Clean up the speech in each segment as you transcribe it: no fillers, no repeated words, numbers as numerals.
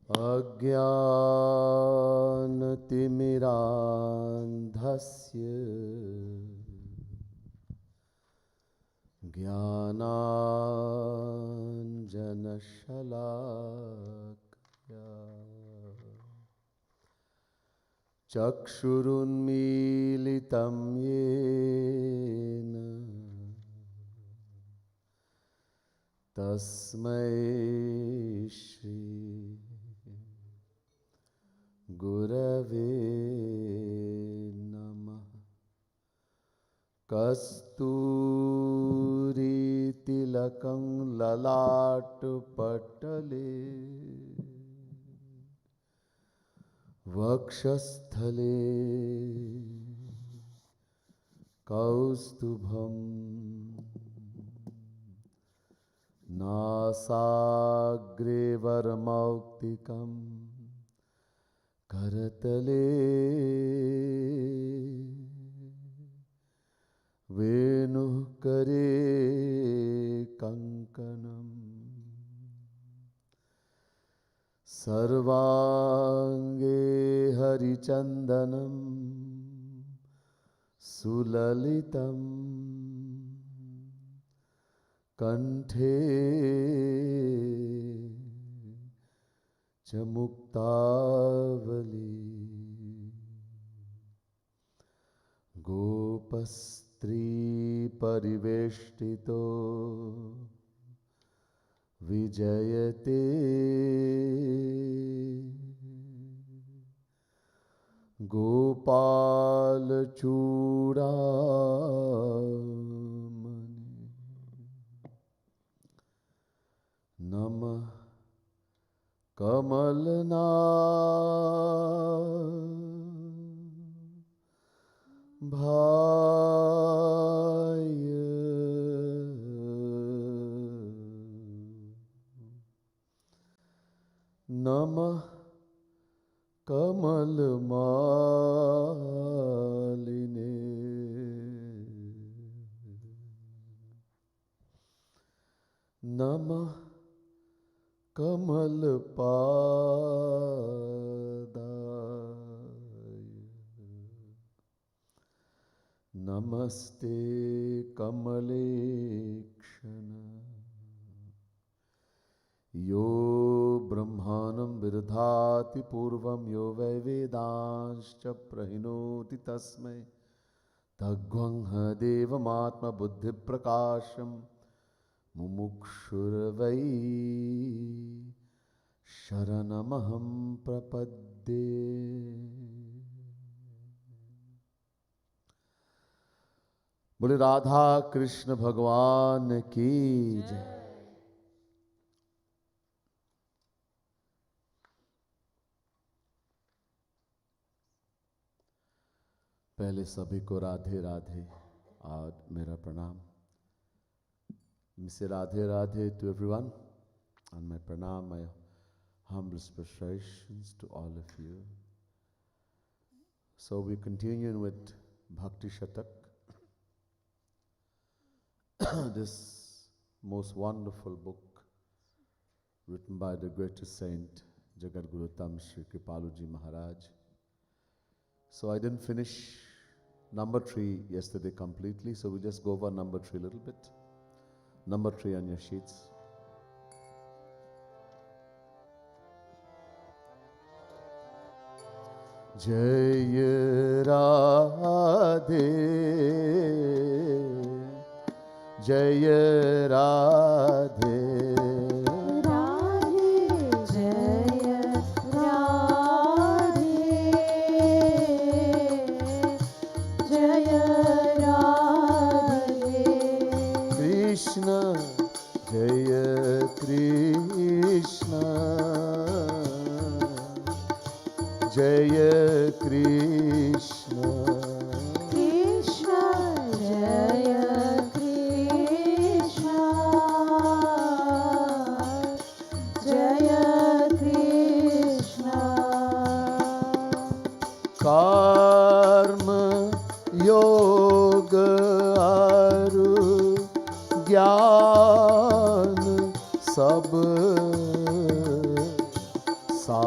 अज्ञानतिमिरान्धस्य ज्ञानाञ्जनशलाकया चक्षुरुन्मीलितं येन तस्मै श्री गुरवे नमः। कस्तूरीतिलकं ललाटपटले वक्षस्थले कौस्तुभं नासाग्रे वरमौक्तिकं करतले वेणुः करे कङ्कणम् सर्वांगे हरिचन्दनं सुललितं कंठे च मुक्तावली गोपस्त्री परिवेष्टितो विजयते गोपालचूडामणि नमः कमलनाभाय नमः कमलमालिने नमः कमलपादाय नमस्ते कमलेक्षण यो ब्रह्माणं विदधाति पूर्वं यो वै वेदांश्च प्रहिणोति तस्मै तद्ग्वंह देवमात्मबुद्धिप्रकाशं मुमुक्षुर्वै शरणमहं प्रपद्ये। बोले राधा कृष्ण भगवान की जय। पहले सभी को राधे राधे और मेरा प्रणाम। Say Radhe Radhe to everyone, and my pranam, my humble respects to all of you. So we continue with Bhakti Shatak, this most wonderful book written by the greatest saint Jagadguru Tam Shri Kripaluji Maharaj. So I didn't finish number 3 yesterday completely, so we just go over number 3 a little bit. Number 3 on your sheets. Jai Radhe, Jai Radhe. Jaya Krishna, Krishna Jaya Krishna, Jaya Krishna. Karma Yoga Aru Gyan Sab Sa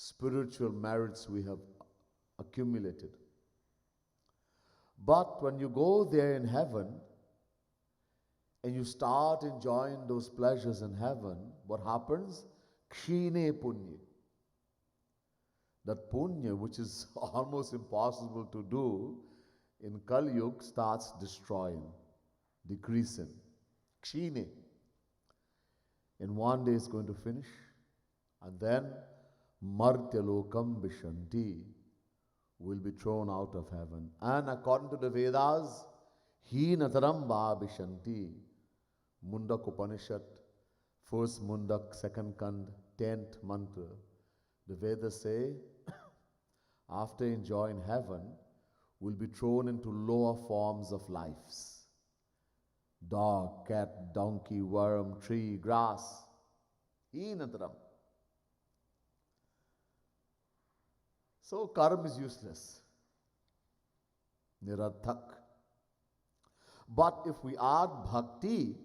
spiritual merits we have accumulated. But when you go there in heaven and you start enjoying those pleasures in heaven, what happens? Kshine punya. That punya, which is almost impossible to do in Kali Yuga, starts destroying, decreasing. Kshine. In one day it's going to finish. And then Martyalokam Vishanti will be thrown out of heaven. And according to the Vedas, Hinataram Vishanti. Mundak Upanishad, first Mundak, second Kand, 10th mantra. The Vedas say, after enjoying heaven, will be thrown into lower forms of lives. Dog, cat, donkey, worm, tree, grass. Hinataram. So karma is useless. Nirarthak. But if we add bhakti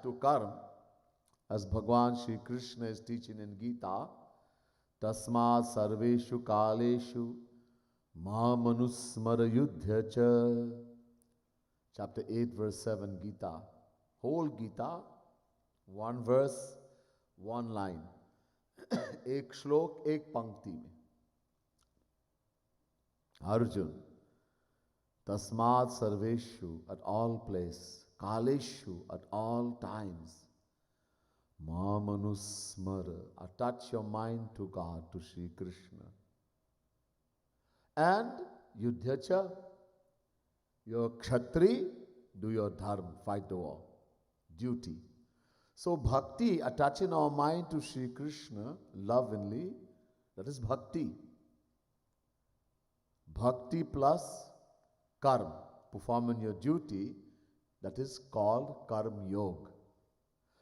to karma, as Bhagwan Shri Krishna is teaching in Gita, Tasmat sarveshu kaleshu mamanusmara yudhya cha. Chapter 8, verse 7, Gita. Whole Gita, one verse, one line. Ek shlok, ek pankti mein. Arjun, Tasmat sarveshu, at all place, kaleshu, at all times, Mamanusmara, attach your mind to God, to Sri Krishna. And Yudhyacha, your Kshatri, do your dharma, fight the war, duty. So bhakti, attaching our mind to Sri Krishna lovingly, that is bhakti. Bhakti plus karma, performing your duty, that is called karma yoga.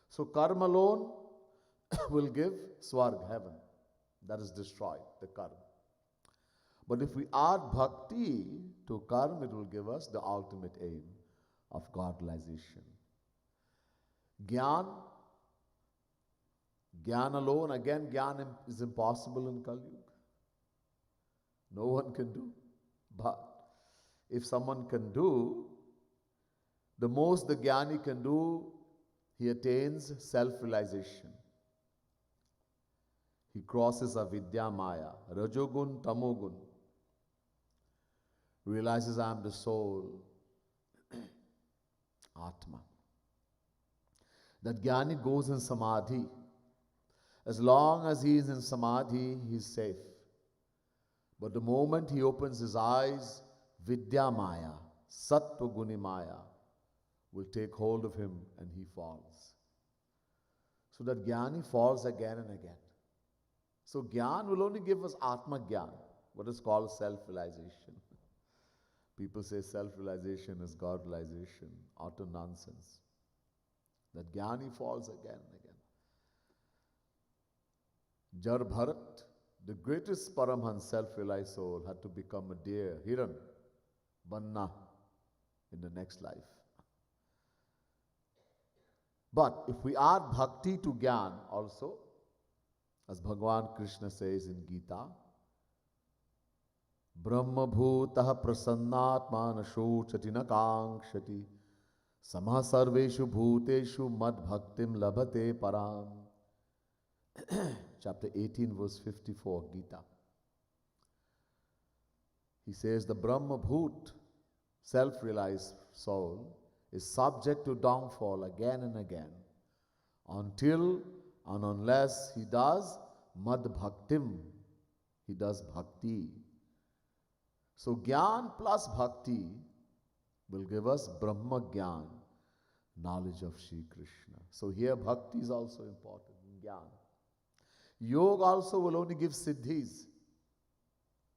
So karma alone will give swarg, heaven. That is destroyed, the karma. But if we add bhakti to karma, it will give us the ultimate aim of godization. Gyan alone, again, Gyan is impossible in Kali Yuga. No one can do. But if someone can do, the most the Jnani can do, he attains self-realization. He crosses avidya maya, rajogun, tamogun. Realizes I am the soul, Atma. That Jnani goes in samadhi. As long as he is in samadhi, he is safe. But the moment he opens his eyes, Vidya Maya, Sattva Guni Maya, will take hold of him and he falls. So that Jnani falls again and again. So Jnana will only give us Atma Jnana, what is called self-realization. People say self-realization is God-realization, utter nonsense. That Jnani falls again and again. Jar Bharat, the greatest Paramhans, self-realized soul, had to become a deer, Hiran, Banna, in the next life. But if we add bhakti to Gyan also, as Bhagwan Krishna says in Gita, Brahma bhutah prasannatma nashochati na kankshati samah sarveshu bhuteshu mad bhaktim labhate param. Chapter 18, verse 54, Gita. He says the Brahma Bhut, self-realized soul, is subject to downfall again and again until and unless he does mad bhaktim, he does bhakti. So Gyan plus bhakti will give us Brahma Gyan, knowledge of Sri Krishna. So here bhakti is also important in Gyan. Yoga also will only give siddhis,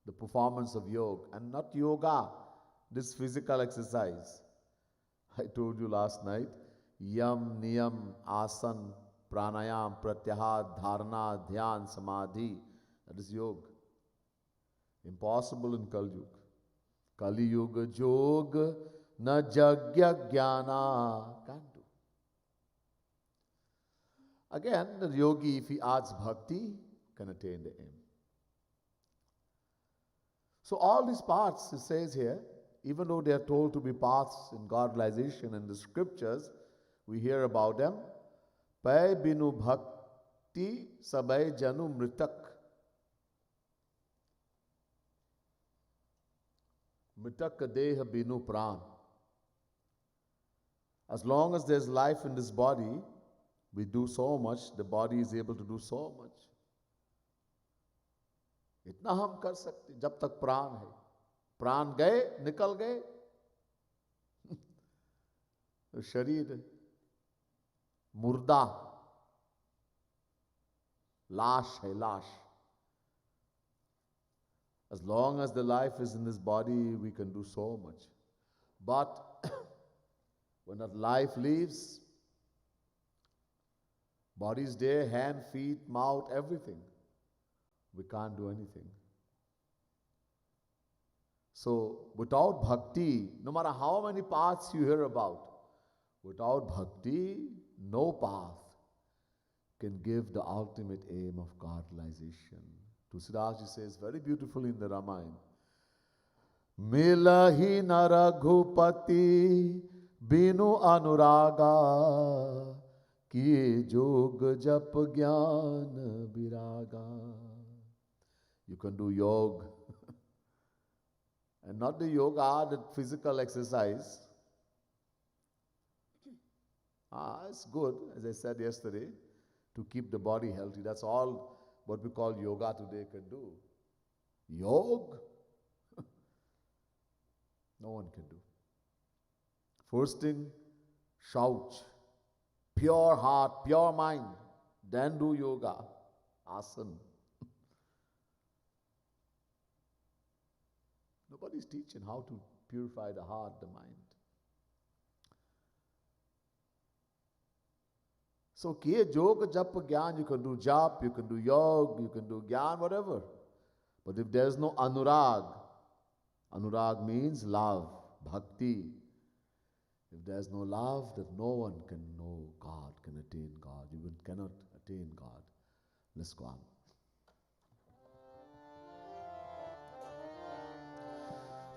the performance of yoga, and not yoga, this physical exercise. I told you last night, yam, niyam, asan, pranayam, pratyahar, dharana, dhyan, samadhi, that is yoga. Impossible in Kali Yuga. Kali Yuga Jog na jagya jnana, can't do. Again, the yogi, if he adds bhakti, can attain the aim. So all these paths, it says here, even though they are told to be paths in Godization in the scriptures, we hear about them. Pai binu bhakti sabai janu mritak. Mritak deha binu pran. As long as there's life in this body, we do so much, the body is able to do so much. इतना हम कर सकते जब तक प्राण है. प्राण गए, निकल गए, तो शरीर मुर्दा, लाश है, लाश. As long as the life is in this body, we can do so much. But when that life leaves, body is there, hand, feet, mouth, everything. We can't do anything. So, without bhakti, no matter how many paths you hear about, without bhakti, no path can give the ultimate aim of Godization. Tulsidas says very beautifully in the Ramayana, Milahi naraghupati binu anuraga ki jog jap gyan viraga. You can do yoga, and not the yoga, the physical exercise. It's good, as I said yesterday, to keep the body healthy. That's all what we call yoga today can do. Yoga? No one can do. First thing, shout. Pure heart, pure mind. Then do yoga, asana. Nobody's teaching how to purify the heart, the mind. So, kiye yoga, japa, gyan, you can do jap, you can do yoga, you can do gyan, whatever. But if there's no anurag, anurag means love, bhakti. If there's no love, then no one can know God, can attain God. You cannot attain God. Let's go on.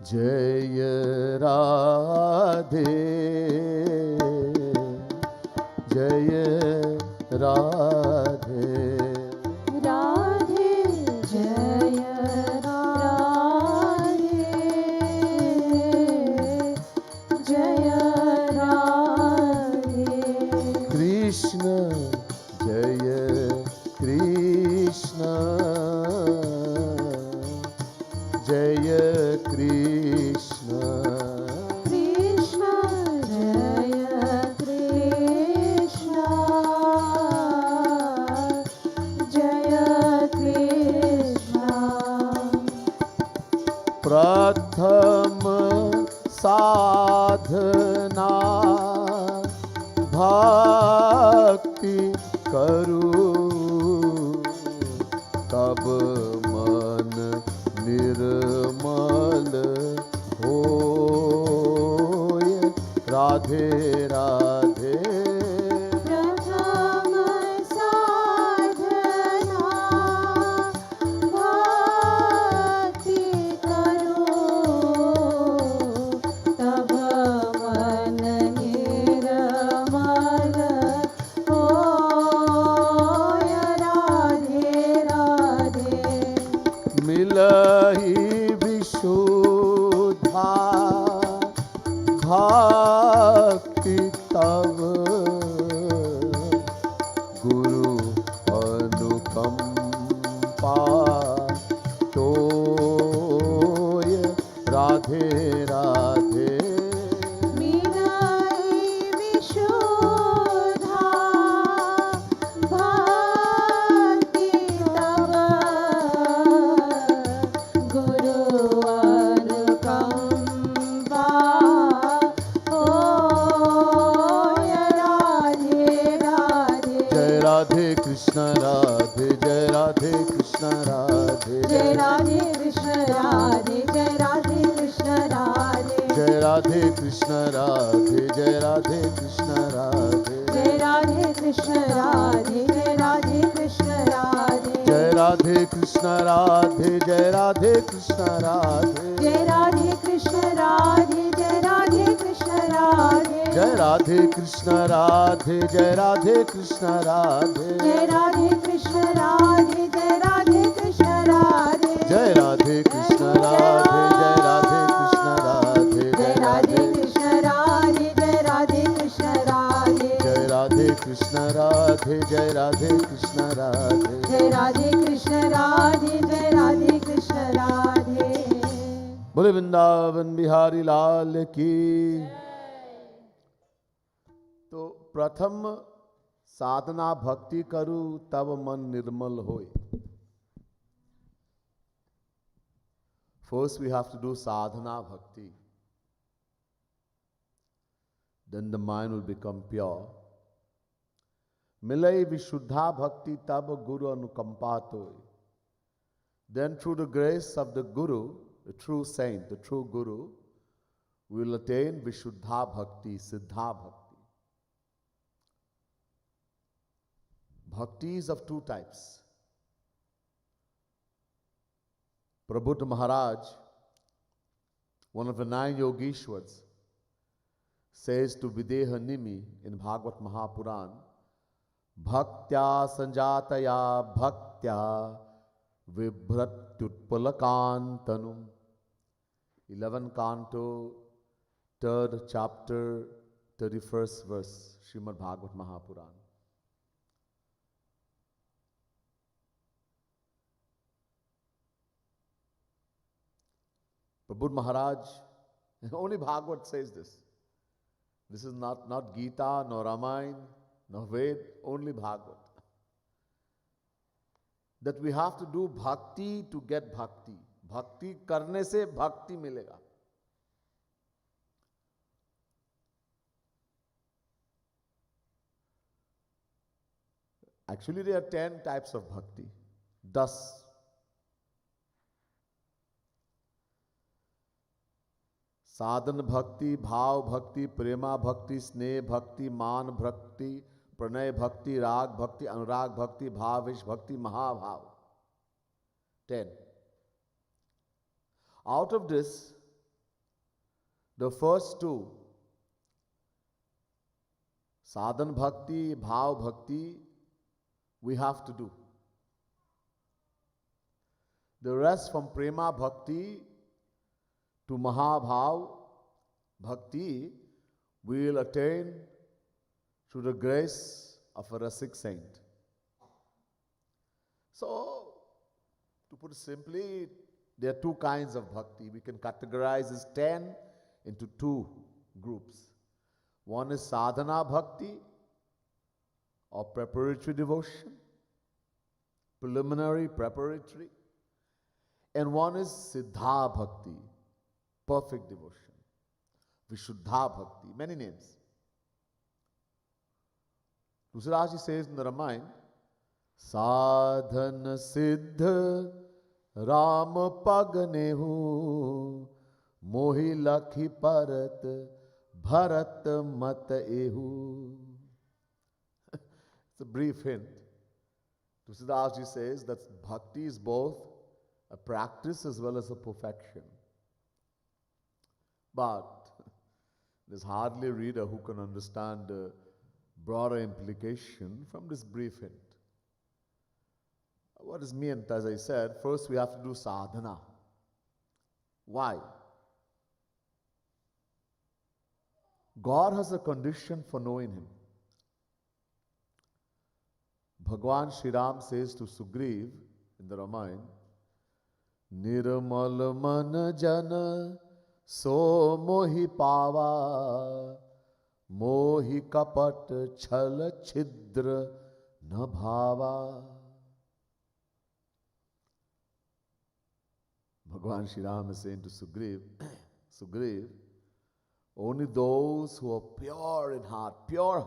Jaya Radhe, Jaya Radhe, Radhe Jaya Radhe, Jaya Radhe, Krishna Jaya Krishna, Jaya Krishna, Krishna Jaya Krishna, Jaya Krishna. Pratham sadhana bhakti karu, tab man nirmal hoye. Radhe Radhe, प्रथम साधना भक्ति करो, तब मन निर्मल होय. राधे राधे, मिलहि विशुद्धा भक्ति तव, गुरु अनुकंपा तोय. राधे राधे, मिलहि विशुद्धा भक्ति तव, गुरु अनुकंपा होय. राधे राधे, जय राधे कृष्ण राधे, जय राधे कृष्ण राधे, जय राधे कृष्ण राधे, जय राधे कृष्ण राधे, जय राधे कृष्ण राधे, जय राधे कृष्ण राधे, जय राधे कृष्ण राधे, जय राधे कृष्ण राधे, जय Radhe Radhe Krishna Radhe Jai Radhe Krishna Radhe जय राधे कृष्ण राधे जय Radhe Krishna Radhe Jai Radhe Krishna Radhe Jai Radhe Krishna Radhe जय राधे कृष्ण राधे जय Radhe Krishna Radhe Jai Radhe Krishna Radhe Jai Radhe Krishna Radhe जय राधे कृष्ण राधे जय Radhe Krishna Radhe Jai Radhe Krishna Radhe Jai Radhe Krishna Radhe जय राधे कृष्ण राधे जय राधे कृष्ण राधे बोले वृंदावन बिहारी लाल की। तो प्रथम साधना भक्ति करू तब मन निर्मल होए। First we have to do sadhana bhakti. Then the mind will become pure. Milai vishuddha bhakti tab guru anukampat hoye. Then through the grace of the guru, the true saint, the true guru, we will attain vishuddha bhakti, siddha bhakti. Bhakti is of two types. Prabhupada Maharaj, one of the 9 Yogeshwars, says to Videha Nimi in Bhagavad Mahapuran, Bhaktya sanjataya bhaktya vibhratyutpalakantanum. 11th canto, 3rd chapter, 31st verse, Srimad Bhagavad Mahapuran. Prabhupada Maharaj, only Bhagavad says this. This is not Gita, nor Ramayana, nor Ved, only Bhagavad. That we have to do bhakti to get bhakti. Bhakti karne se bhakti milega. Actually, there are 10 types of bhakti. Thus, साधन भक्ति, भाव भक्ति, प्रेमा भक्ति, स्नेह भक्ति, मान भक्ति, प्रणय भक्ति, राग भक्ति, अनुराग भक्ति, भावेश भक्ति, महाभाव. 10. Out of this, the first two, sadhan bhakti, bhav bhakti, we have to do. The rest from prema bhakti to Mahabhav Bhakti, we will attain through the grace of a Rasik saint. So, to put it simply, there are two kinds of bhakti. We can categorize this 10 into two groups. One is sadhana bhakti, or preparatory devotion, preliminary, preparatory. And one is siddha bhakti, perfect devotion. Vishuddha bhakti, many names. Tusiraji says in the Ramayana, Sadhana siddha Ram pagnehu Mohi lakhi parat Bharat mat ehu. It's a brief hint. Tusiraji says that bhakti is both a practice as well as a perfection. But there's hardly a reader who can understand the broader implication from this brief hint. What is meant, as I said, first we have to do sadhana. Why? God has a condition for knowing Him. Bhagwan Shri Ram says to Sugriv in the Ramayana, Nirmal man jana so mohi pava mohi kapat chal chidra na bhava. Bhagwan Shri Ram is saying to Sugriv, Sugriv, only those who are pure in heart, pure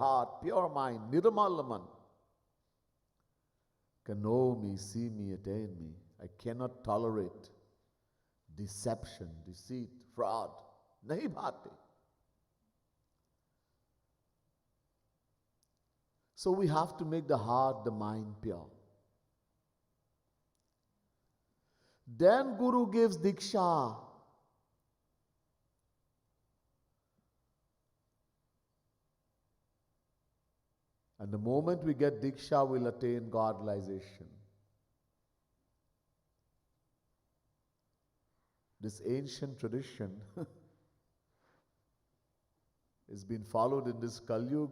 mind, nirmalaman, can know me, see me, attain me. I cannot tolerate deception, deceit, fraud. Nahi bhate. So we have to make the heart, the mind pure. Then Guru gives Diksha. And the moment we get Diksha, we'll attain Godization. This ancient tradition has been followed in this Kalyug.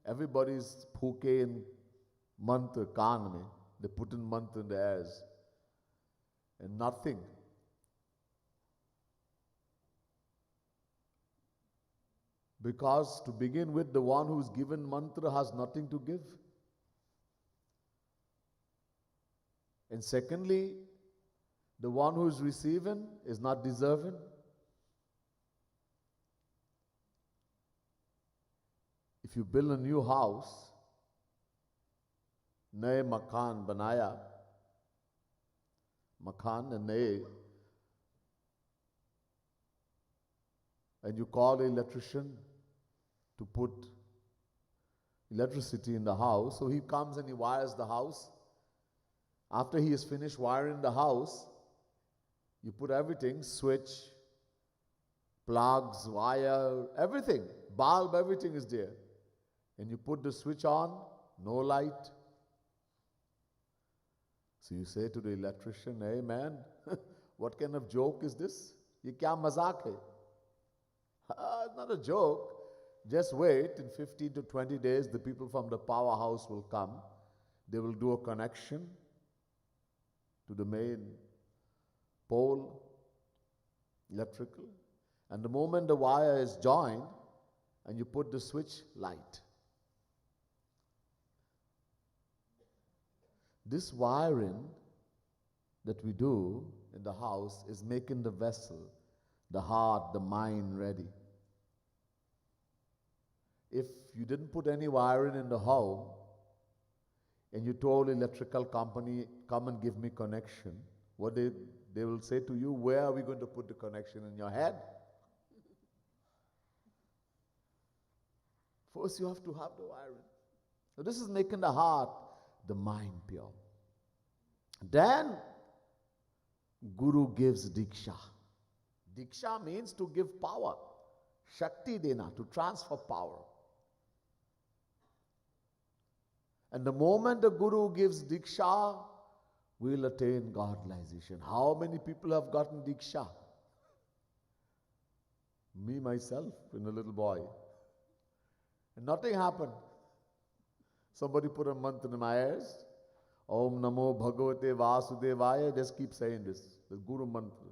Everybody's phuke in mantra, kaan mein. They put in mantra in the airs. And nothing. Because to begin with, the one who's given mantra has nothing to give. And secondly, the one who is receiving is not deserving. If you build a new house, नए मकान बनाया, मकान and नए, and you call an electrician to put electricity in the house, so he comes and he wires the house. After he has finished wiring the house, you put everything, switch, plugs, wire, everything, bulb, everything is there. And you put the switch on, no light. So you say to the electrician, hey man, what kind of joke is this? Ye kya mazak hai? It's not a joke. Just wait, in 15 to 20 days, the people from the powerhouse will come. They will do a connection to the main pole, electrical. And the moment the wire is joined, and you put the switch, light. This wiring that we do in the house is making the vessel, the heart, the mind ready. If you didn't put any wiring in the home and you told electrical company, come and give me connection, what they will say to you, where are we going to put the connection? In your head? First you have to have the wiring. So this is making the heart, the mind pure. Then Guru gives Diksha. Diksha means to give power. Shakti dena, to transfer power. And the moment the Guru gives Diksha, we will attain Godization. How many people have gotten Diksha? Me, myself, when a little boy. And nothing happened. Somebody put a mantra in my ears. Om Namo Bhagavate Vasudevaya. Just keep saying this. The Guru mantra.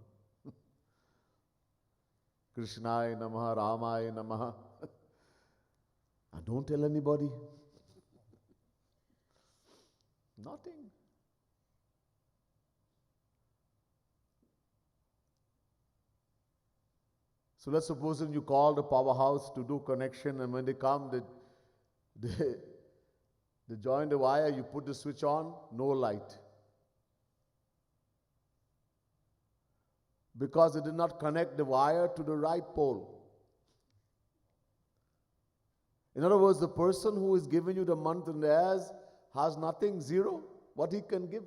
Krishnaya Namaha, Ramaya Namaha. And don't tell anybody. Nothing. So let's suppose you call the powerhouse to do connection, and when they come, they join the wire, you put the switch on, no light. Because they did not connect the wire to the right pole. In other words, the person who is giving you the mantra in the airs has nothing, zero, what he can give.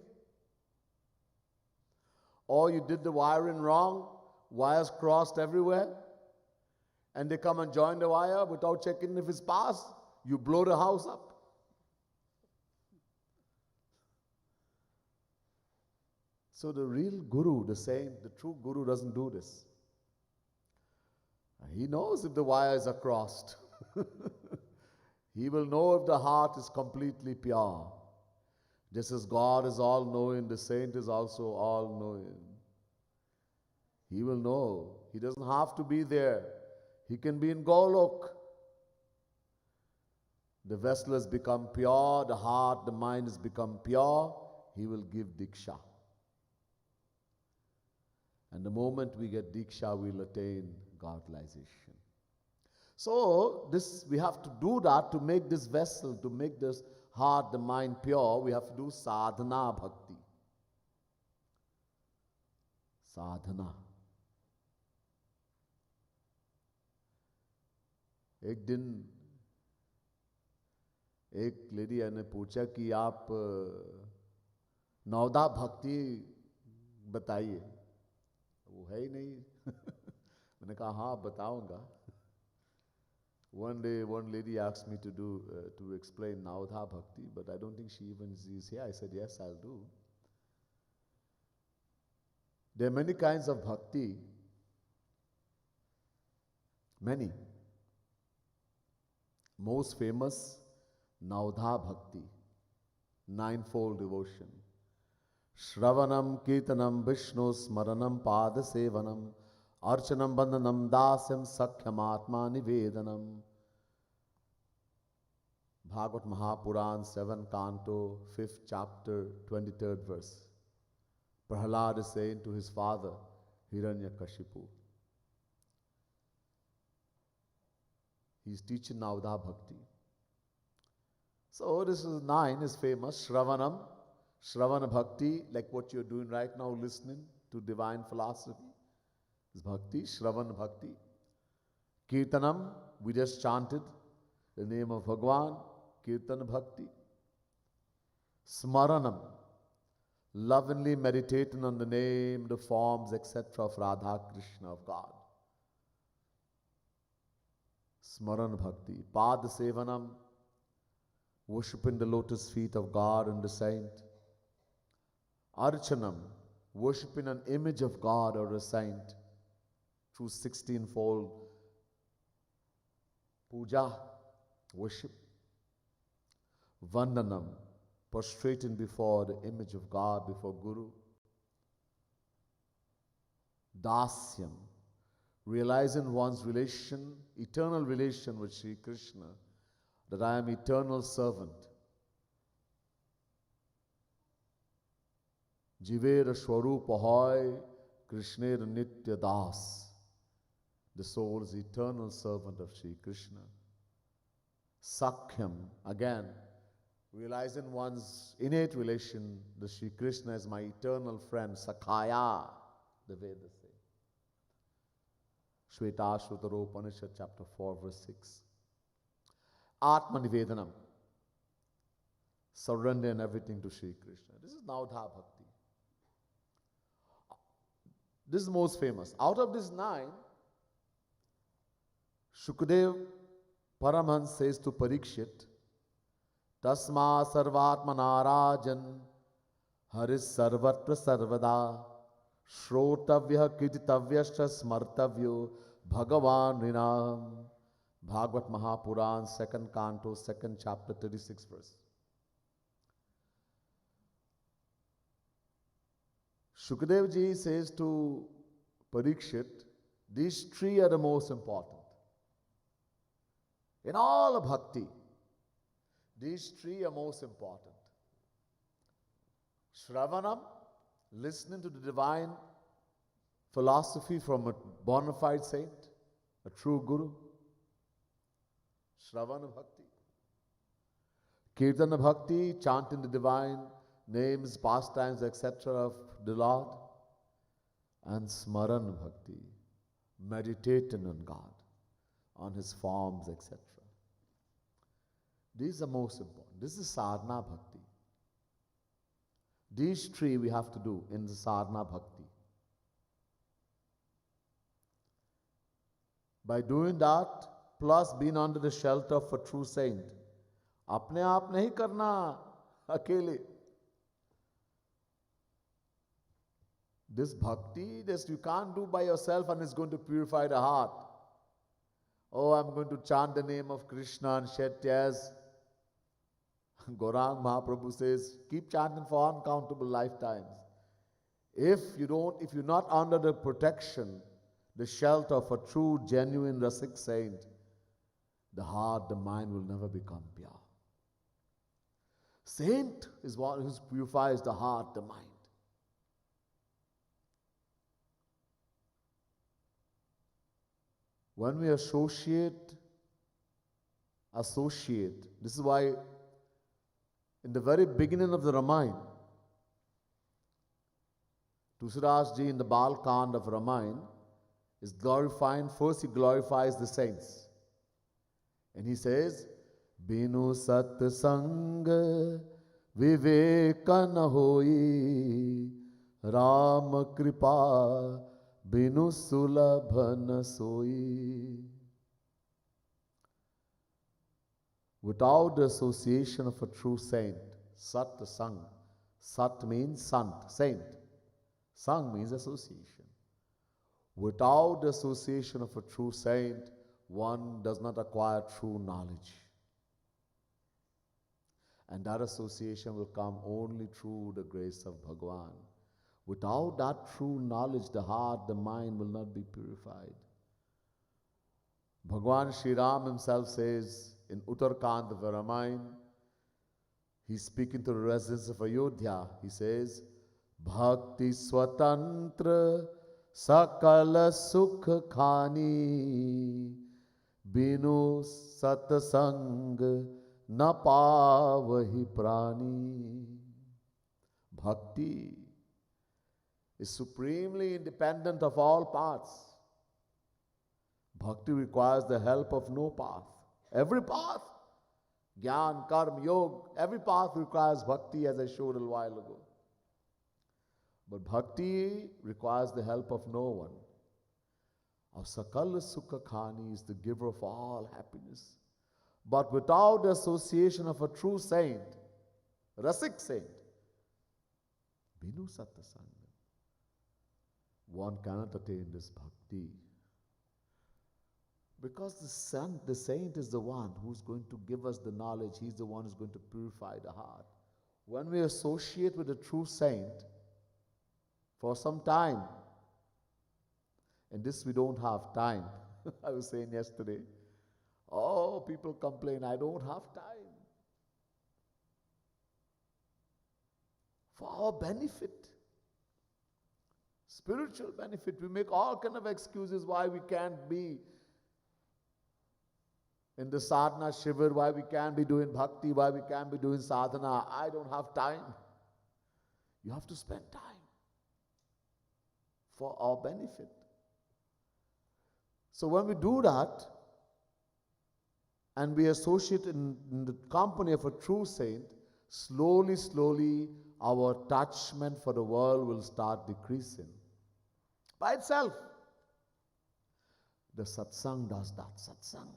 Or you did the wiring wrong, wires crossed everywhere, and they come and join the wire without checking if it's passed, you blow the house up. So the real Guru, the saint, the true Guru doesn't do this. He knows if the wires are crossed. He will know if the heart is completely pure. Just as God is all-knowing, the saint is also all-knowing. He will know. He doesn't have to be there. He can be in Golok. The vessel has become pure, the heart, the mind has become pure. He will give Diksha. And the moment we get Diksha, we'll attain Godization. So, we have to do that to make this vessel, to make this heart, the mind pure. We have to do sadhana bhakti. Sadhana. एक दिन एक lady ने पूछा कि आप नवदा भक्ति बताइए, वो है ही नहीं. मैंने कहा हाँ बताऊंगा. One day, one lady asked me to explain Navadha Bhakti, but I don't think she even is here. I said, yes, I'll do. There are many kinds of bhakti, many. Most famous, Navadha Bhakti, ninefold devotion. Shravanam, Kirtanam, Vishnu, Smaranam, Pada Sevanam, Archanam, Bandhanam, Dasyam, Sakhyam, Atma, Nivedanam. Bhagavad Mahapuran, 7th canto, 5th chapter, 23rd verse. Prahlad is saying to his father, Hiranyakashipu. He's teaching Navadha Bhakti. So this is 9 is famous. Shravanam, Shravana Bhakti, like what you're doing right now, listening to divine philosophy, is Bhakti, Shravana Bhakti. Kirtanam, we just chanted the name of Bhagwan, Kirtan Bhakti. Smaranam, lovingly meditating on the name, the forms, etc. of Radha Krishna, of God. Smaran Bhakti. Pad Sevanam, worshiping the lotus feet of God and the saint. Archanam, worshiping an image of God or a saint through 16-fold puja, worship. Vandanam, prostrating before the image of God, before Guru. Dasyam, realizing one's relation, eternal relation with Sri Krishna, that I am eternal servant. Jivera Swarupa hoy, Krishnera Nitya Das. The soul is eternal servant of Sri Krishna. Sakhyam, again, realizing one's innate relation, the Sri Krishna is my eternal friend, Sakhaya, the Vedas say. Shvetashvatara Upanishad, chapter 4, verse 6. Atma Nivedanam, surrendering everything to Sri Krishna. This is Navadha Bhakti. This is most famous. Out of these 9, Shukadev Paramhans says to Parikshit, Tasma Sarvatmana Rajan Haris Sarvatra Sarvada Shrotavya Kirtitavyascha Smartavyo Bhagavan Rinam. Bhagavad Mahapuran, 2nd canto, 2nd chapter, 36th verse. Shukadev ji says to Parikshit, these 3 are the most important. In all of bhakti, these 3 are most important. Shravanam, listening to the divine philosophy from a bona fide saint, a true guru. Shravana Bhakti. Kirtana Bhakti, chanting the divine names, pastimes, etc. of the Lord. And Smaran Bhakti, meditating on God, on His forms, etc. These are most important. This is Sadhana Bhakti. These 3 we have to do in the Sadhana Bhakti. By doing that, plus being under the shelter of a true saint. अपने आप नहीं करना अकेले. This bhakti, this you can't do by yourself and it's going to purify the heart. Oh, I'm going to chant the name of Krishna and shed tears. Gaurang Mahaprabhu says, keep chanting for uncountable lifetimes. If you're not under the protection, the shelter of a true, genuine, Rasik saint, the heart, the mind will never become pure. Saint is one who purifies the heart, the mind. When we associate, this is why in the very beginning of the Ramayana, Tulsidas ji in the Bal Kand of Ramayana is glorifying, first he glorifies the saints. And he says, Binu Sat Sang Viveka na hoi Ram कृपा बिनु सुलभ न सोई. Without the association of a true saint, Sat Sang. Sat means sant, saint. Sang means association. Without the association of a true saint, one does not acquire true knowledge. And that association will come only through the grace of Bhagwan. Without that true knowledge, the heart, the mind will not be purified. Bhagwan Sri Ram himself says in Uttarkand of Ramayana, he's speaking to the residents of Ayodhya. He says, Bhakti Swatantra Sakala Sukha Khani Binu Satsang Na Pavahi Prani. Bhakti is supremely independent of all paths. Bhakti requires the help of no path. Every path, Gyan, Karma, Yoga, every path requires bhakti, as I showed a while ago. But bhakti requires the help of no one. Our Sakala Sukha Khani is the giver of all happiness. But without the association of a true saint, Rasik saint, Binu Satsanga, one cannot attain this bhakti. Because the saint is the one who's going to give us the knowledge. He's the one who's going to purify the heart. When we associate with a true saint for some time, and this we don't have time. I was saying yesterday, oh, people complain, I don't have time. For our benefit, spiritual benefit, we make all kind of excuses why we can't be in the sadhana shivir, why we can't be doing bhakti, why we can't be doing sadhana. I don't have time. You have to spend time for our benefit. So when we do that, and we associate in the company of a true saint, slowly, slowly, our attachment for the world will start decreasing. By itself. The satsang does that, satsang.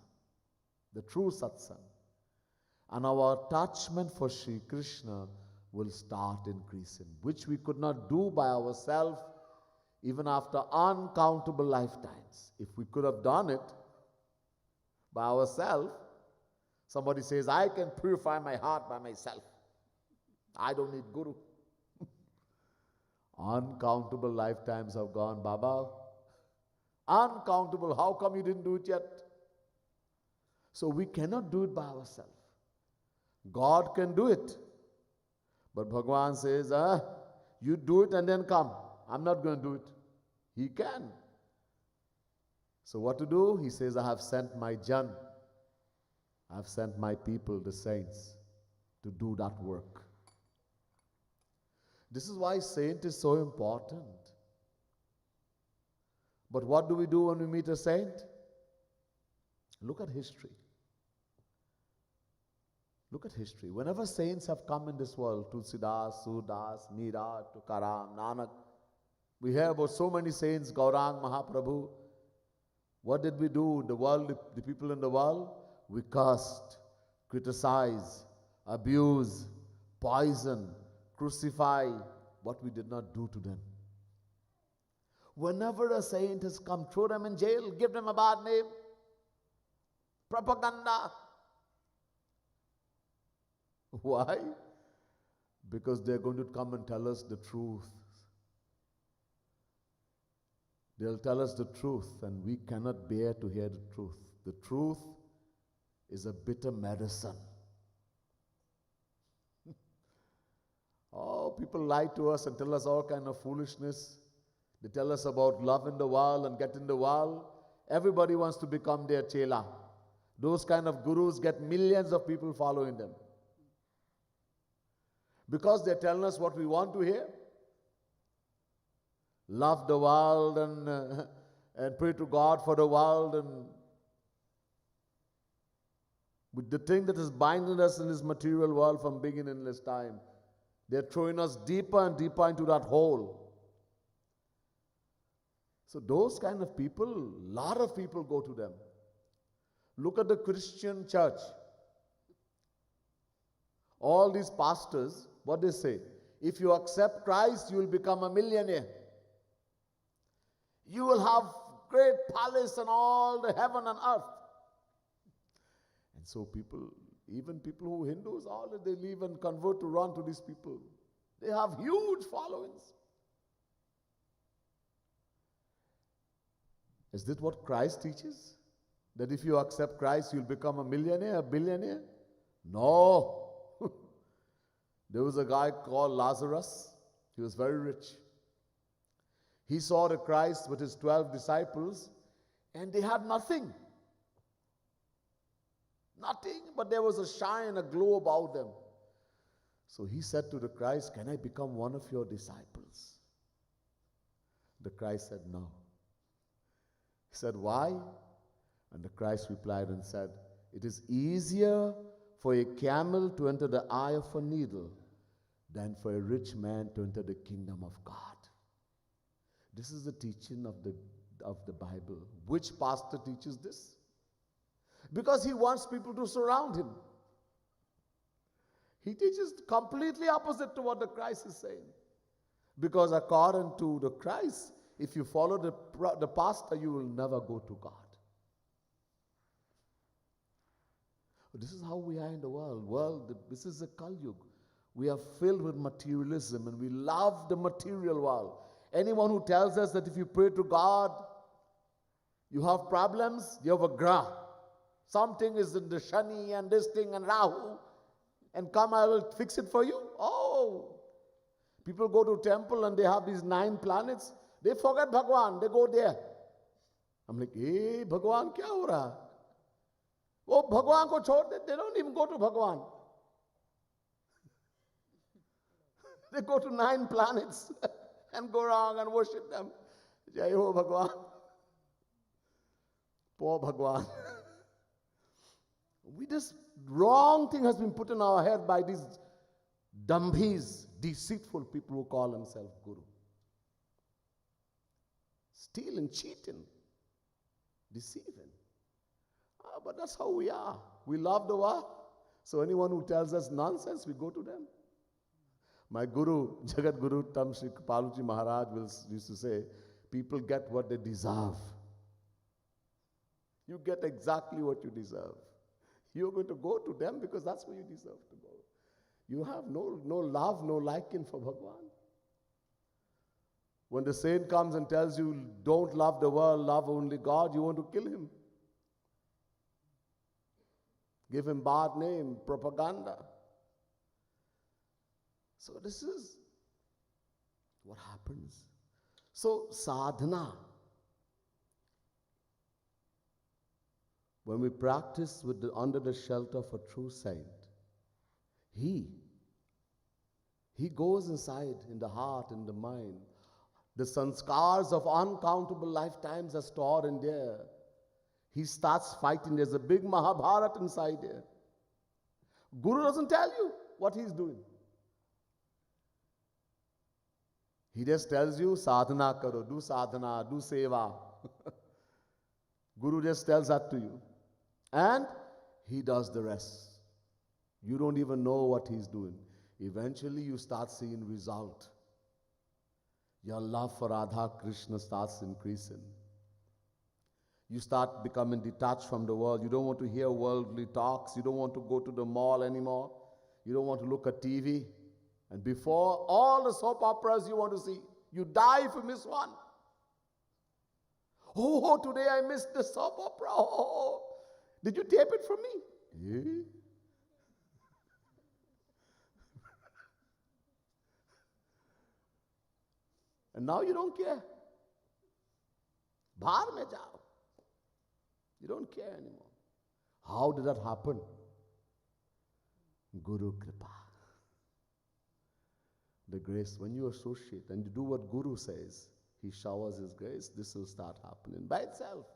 The true satsang. And our attachment for Sri Krishna will start increasing, which we could not do by ourselves even after uncountable lifetimes. If we could have done it by ourselves, somebody says, I can purify my heart by myself. I don't need Guru. Uncountable lifetimes have gone, Baba. Uncountable. How come you didn't do it yet? So we cannot do it by ourselves. God can do it. But Bhagwan says, you do it and then come. I'm not going to do it. He can. So what to do? He says, I have sent my Jan. I have sent my people, the saints, to do that work. This is why saint is so important. But what do we do when we meet a saint? Look at history. Look at history. Whenever saints have come in this world, Tulsidas, Surdas, Meera, Tukaram, Nanak, we hear about so many saints, Gaurang, Mahaprabhu. What did we do in the world, the people in the world? We cursed, criticized, abused, poisoned, crucify, what we did not do to them. Whenever a saint has come, throw them in jail, give them a bad name. Propaganda. Why? Because they're going to come and tell us the truth. They'll tell us the truth, and we cannot bear to hear the truth. The truth is a bitter medicine. Oh, people lie to us and tell us all kind of foolishness. They tell us about love in the world and get in the world. Everybody wants to become their chela. Those kind of gurus get millions of people following them. Because they're telling us what we want to hear. Love the world and pray to God for the world, and with the thing that is binding us in this material world from big and endless time. They're throwing us deeper and deeper into that hole. So those kind of people, lot of people go to them. Look at the Christian church. All these pastors, what they say, if you accept Christ, you will become a millionaire. You will have great palace and all the heaven and earth. And so people, even people who Hindus, all they leave and convert to run to these people. They have huge followings. Is that what Christ teaches? That if you accept Christ, you'll become a millionaire, a billionaire? No. There was a guy called Lazarus. He was very rich. He saw the Christ with his 12 disciples, and they had nothing. Nothing, but there was a shine, a glow about them. So he said to the Christ, "Can I become one of your disciples?" The Christ said, "No." He said, "Why?" And the Christ replied and said, "It is easier for a camel to enter the eye of a needle than for a rich man to enter the kingdom of God." This is the teaching of the Bible. Which pastor teaches this? Because he wants people to surround him. He teaches completely opposite to what the Christ is saying. Because according to the Christ, if you follow the pastor, you will never go to God. This is how we are in the world. This is a Kali Yuga. We are filled with materialism and we love the material world. Anyone who tells us that if you pray to God, you have problems, you have a grah. Something is in the Shani and this thing and Rahu, and come, I will fix it for you. Oh, people go to temple and they have these 9 planets. They forget Bhagwan, they go there. I'm like, hey, Bhagwan, kya ho raha? Oh, Bhagwan ko chhod de, they don't even go to Bhagwan. They go to 9 planets and go around and worship them. Jai ho Bhagwan. Poor Bhagwan. This wrong thing has been put in our head by these dambhis, deceitful people who call themselves guru. Stealing, cheating, deceiving. But that's how we are. We love the world. So anyone who tells us nonsense, we go to them. My guru, Jagat Guru Tam Shri Kripaluji Maharaj used to say, people get what they deserve. You get exactly what you deserve. You're going to go to them because that's where you deserve to go. You have no love, no liking for Bhagwan. When the saint comes and tells you, don't love the world, love only God, you want to kill him. Give him bad name, propaganda. So this is what happens. So sadhana, when we practice under the shelter of a true saint, he goes inside in the heart, in the mind. The sanskars of uncountable lifetimes are stored in there. He starts fighting. There's a big Mahabharata inside there. Guru doesn't tell you what he's doing. He just tells you, sadhana karo, do sadhana, do seva. Guru just tells that to you. And he does the rest. You don't even know what he's doing. Eventually you start seeing result. Your love for Radha Krishna starts increasing. You start becoming detached from the world. You don't want to hear worldly talks. You don't want to go to the mall anymore. You don't want to look at TV. And before, all the soap operas you want to see. You die if you miss one. Oh, today I missed the soap opera. Oh, did you tape it for me? Yeah. And now you don't care. Bahar mein jao. You don't care anymore. How did that happen? Guru Kripa. The grace, when you associate and you do what Guru says, he showers his grace, this will start happening by itself.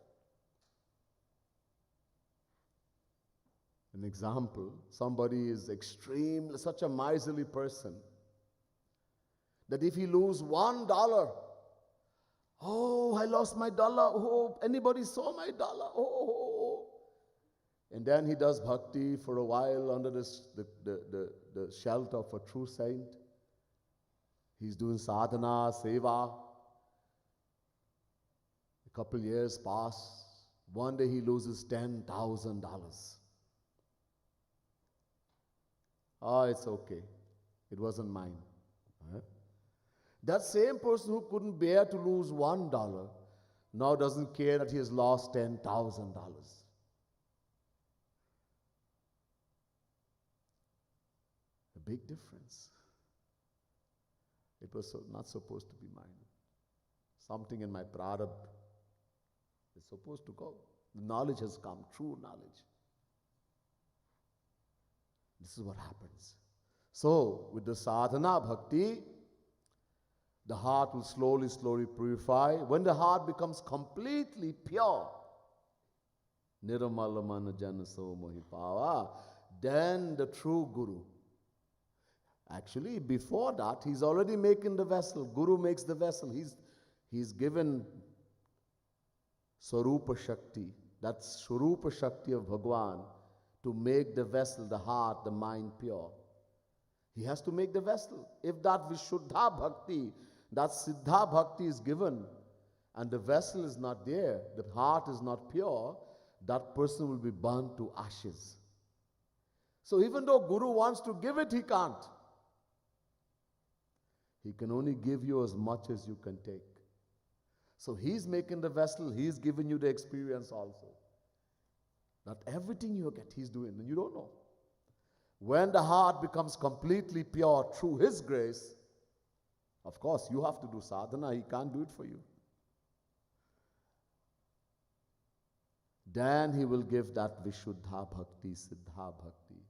An example, somebody is extreme, such a miserly person, that if he lose $1, oh, oh, I lost my dollar. Oh, anybody saw my dollar? Oh. And then he does bhakti for a while under the shelter of a true saint. He's doing sadhana, seva. A couple years pass. One day he loses $10,000. Oh, it's okay. It wasn't mine. Huh? That same person who couldn't bear to lose $1 now doesn't care that he has lost $10,000. A big difference. It was not supposed to be mine. Something in my prarabdha is supposed to go. The knowledge has come, true knowledge. This is what happens. So, with the sadhana bhakti, the heart will slowly purify. When the heart becomes completely pure, nirmala man jan so mohi pava, then the true guru. Actually, before that, he's already making the vessel. Guru makes the vessel. He's given Swarupa Shakti. That's Swarupa Shakti of Bhagwan to make the vessel, the heart, the mind pure. He has to make the vessel. If that Vishuddha Bhakti, that Siddha Bhakti is given and the vessel is not there, the heart is not pure, that person will be burnt to ashes. So even though Guru wants to give it, he can't. He can only give you as much as you can take. So he's making the vessel, he's giving you the experience also. Not everything you get, he's doing, and you don't know. When the heart becomes completely pure through his grace, of course, you have to do sadhana, he can't do it for you. Then he will give that Vishuddha Bhakti, Siddha Bhakti.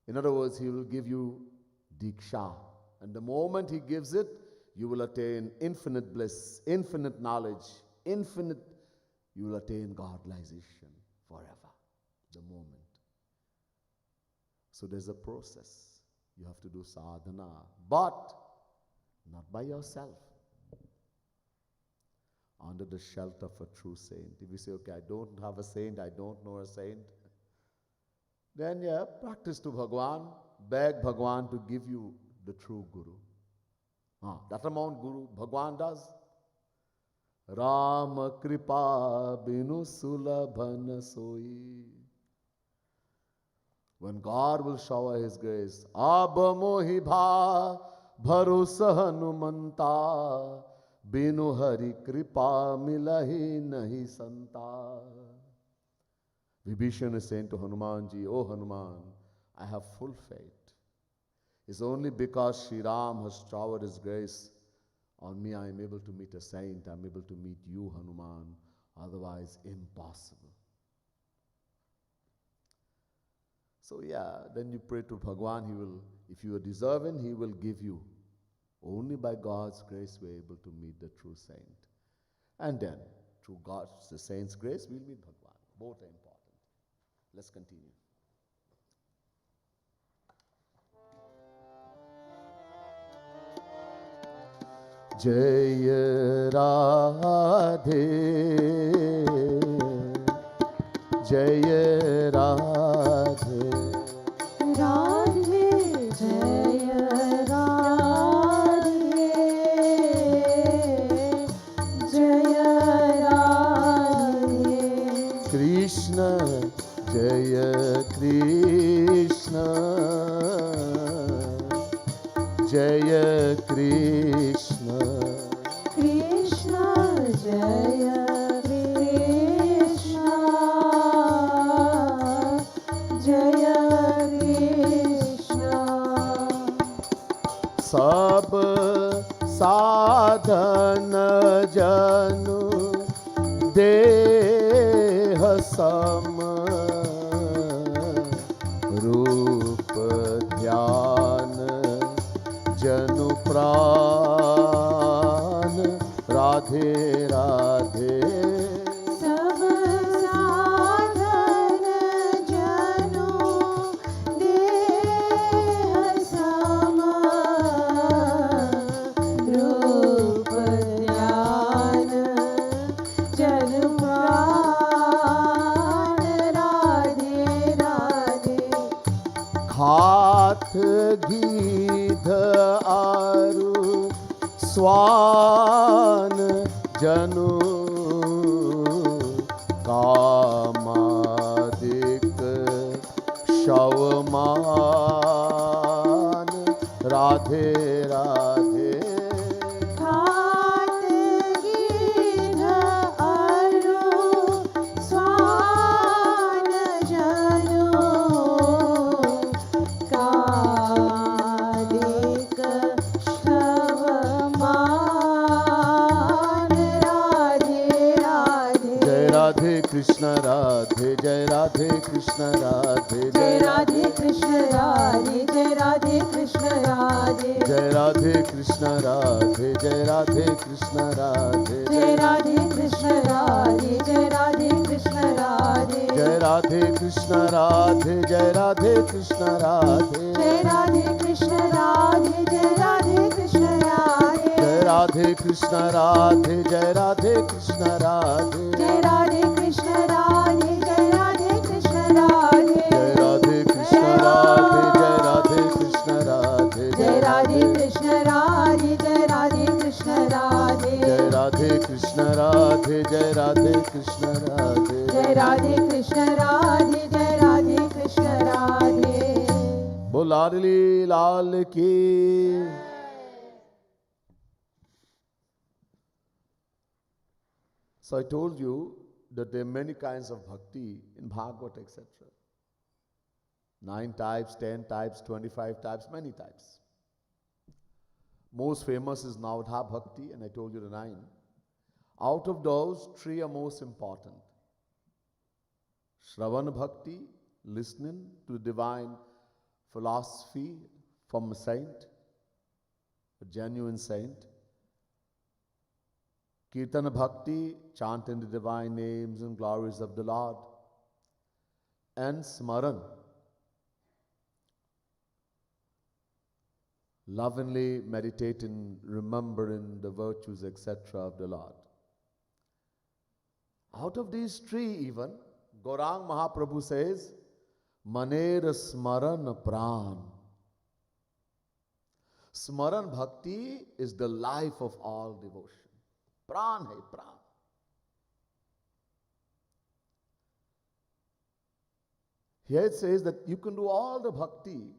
In other words, he will give you Diksha. And the moment he gives it, you will attain infinite bliss, infinite knowledge, you will attain godization forever, the moment. So there's a process. You have to do sadhana, but not by yourself. Under the shelter of a true saint. If you say, okay, I don't have a saint, I don't know a saint, then practice to Bhagwan, beg Bhagwan to give you the true Guru. That amount Guru Bhagwan does. Ram kripa binu sulabhan soi. When God will shower his grace, ab mohi bha bharosa hanumanta, binu hari kripa milahi nahi santa. Vibhishan is saying to Hanumanji, "Oh Hanuman, I have full faith. It's only because Sri Ram has showered his grace on me I am able to meet a saint, I am able to meet you, Hanuman. Otherwise, impossible." So then you pray to Bhagwan, he will, if you are deserving, he will give you. Only by God's grace we are able to meet the true saint. And then, through God's, the saint's grace, we'll meet Bhagwan. Both are important. Let's continue. Jai Radhe, Jai Radhe, Radhe, Jaya Radhe, Jaya Radhe. Krishna, Jaya Krishna, Jaya Krishna, Krishna, Jaya Krishna, Jaya Krishna. Sab sadhan janu deh sam roop dhyan janu pran Radhe Radhe. Sab sadhan janu deh sama, roop dhyan गीध आरु स्वान जनु कामादिक शवमान राधे राधे खात गीध अरु स्वान जनु कादिक शवमान राधे राधे। जय राधे कृष्ण राधे जय राधे कृष्ण राधे जय राधे कृष्ण राधे जय राधे कृष्ण राधे। जय राधे कृष्ण राधे जय राधे कृष्ण राधे जय राधे कृष्ण राधे जय राधे कृष्ण राधे। जय राधे कृष्ण राधे जय राधे कृष्ण राधे जय राधे कृष्ण राधे जय राधे कृष्ण राधे। जय राधे कृष्ण राधे जय राधे कृष्ण राधे जय राधे कृष्ण राधे जय राधे कृष्ण राधे। जय राधे कृष्ण राधे जय राधे कृष्ण राधे जय राधे कृष्ण राधे जय राधे कृष्ण राधे। जय राधे कृष्ण राधे जय राधे कृष्ण राधे जय राधे कृष्ण राधे जय राधे कृष्ण राधे। बोल लाडली लाल की So I told you that there are many kinds of bhakti in Bhagavad, etc. 9 types, 10 types, 25 types, many types. Most famous is Navadha Bhakti, and I told you the 9. Out of those, 3 are most important. Shravan Bhakti, listening to the divine philosophy from a saint, a genuine saint. Kirtana Bhakti, chanting the divine names and glories of the Lord. And Smaran, lovingly meditating, remembering the virtues, etc. of the Lord. Out of these 3 even, Gaurang Mahaprabhu says, Maner Smaran Pran. Smaran Bhakti is the life of all devotion. Pran hai, pran. Here it says that you can do all the bhakti.